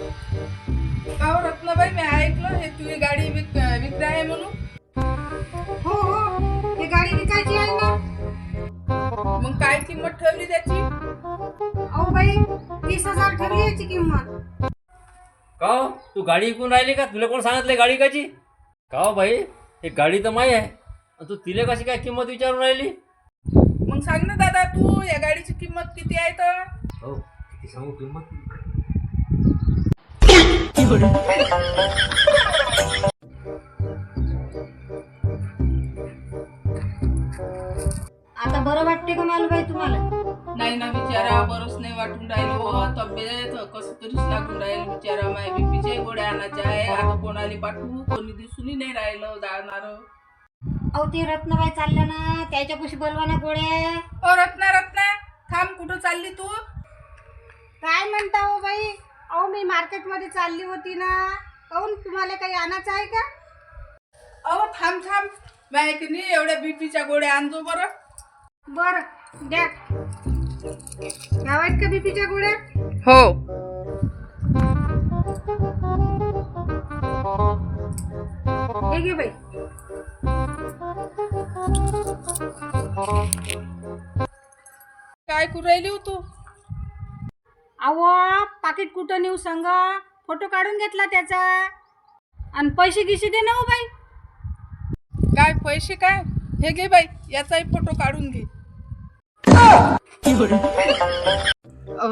का हो रत्नाबाई, मी ऐकलं हे तुझी गाडी विक्री आहे म्हणून. हो हो, ही गाडी विकायची आहे ना. मग काय किंमत ठरली त्याची? अहो बाई, 30,000 ठरली याची किंमत. का हो? तू गाडी विकून राहिली का? तुला कोण सांगितलं गाडी काची? का हो भाई, हे गाडी तर माही आहे, आणि तू तिला कशी काय किंमत विचारून राहिली? मग सांग ना दादा, तू या गाडीची किंमत किती आहे तर? हो, किती सांगू किंमत? आता बरं वाटते का मालूबाई तुम्हाला? नाही ना बिचारा, बरंच नाही वाटून राहिलं हो. तब्येत कसं तरीच लागून राहील बिचारा. माय बीपीच्या गोळ्या आणायच्या आहे. आता कोणाला पाठवू, कोणी दिसूनही नाही राहिलं जाणार. अहो ती रत्नाबाई चालल्या ना, त्याच्यापाशी बोलवा ना गोळ्या. ओ रत्ना रत्ना, थांब, कुठं चालली तू? काय म्हणता हो बाई? अहो मी मार्केटमध्ये चालली होती ना. काहून तुम्हाला काही आणायचं आहे का? अहो थांब थांब, माय की नाही एवढ्या बीपीच्या गोळ्या आणजो बरं. बरं द्या. ह्या आहेत का बीपीच्या गोळ्या? हो. हे घे बाई. काय करू राहिली हो तू? अहो पाकिट कुठं नेऊ सांग? फोटो काढून घेतला त्याचा. आणि पैसे गिशी दे ना हो बाई. काय पैसे काय? हे घे बाई, याचाही फोटो काढून घे.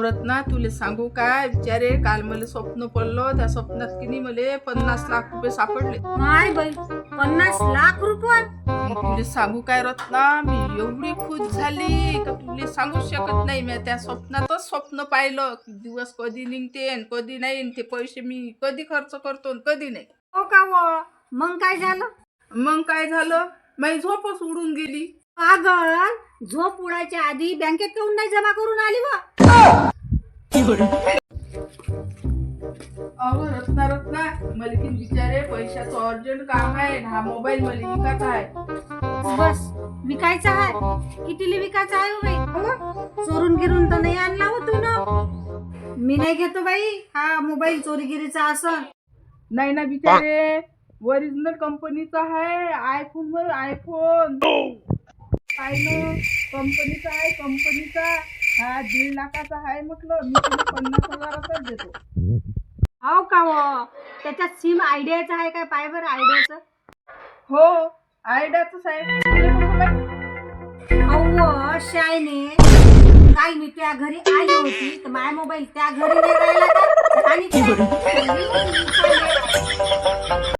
रत्ना, तुले सांगू काय, बिचारे काल मला स्वप्न पडलं. त्या स्वप्नात की नाही मला 50 लाख रुपये सापडले. नाही बाई, 50 लाख रुपये? मग तुले सांगू काय रत्ना, मी एवढी खुश झाली का तुले सांगू शकत नाही. मी त्या स्वप्नातच स्वप्न पाहिलं की दिवस कधी निघते आणि कधी नाही, आणि ते पैसे मी कधी खर्च करतो आणि कधी नाही. हो का हो? मग काय झालं? मग काय झालं, माझी झोपच उडून गेली. पागल, झोप उडायच्या आधी बँकेत काऊन नाही जमा करून आली व? अहो रत्ना रत्ना, मला की बिचारे पैशाचं अर्जंट काम आहे. हा मोबाईल मला विकायचा आहे. बस विकायचा आहे? कितीला विकायचा आहे हो बाई? अहो, चोरून गिरून तर नाही आणला हो तू ना? मी नाही घेतो बाई हा मोबाईल चोरीगिरीचा असं. नाही ना बिचारे, ओरिजिनल कंपनीचा आहे. आयफोन आयफोन काय ना, कंपनीचा आहे कंपनीचा. हा 1.5 लाखाचा आहे म्हटलं. मी तुला 50,000च देतो. हो का हो? त्याच्यात सिम आयडियाचं आहे काय? पाय बरं आयडियाचं. हो, आयडियाच आहे. अहो शायने, काही मी त्या घरी आली होती तर माझा मोबाईल त्या घरी नाही राहिला का? आणि काय?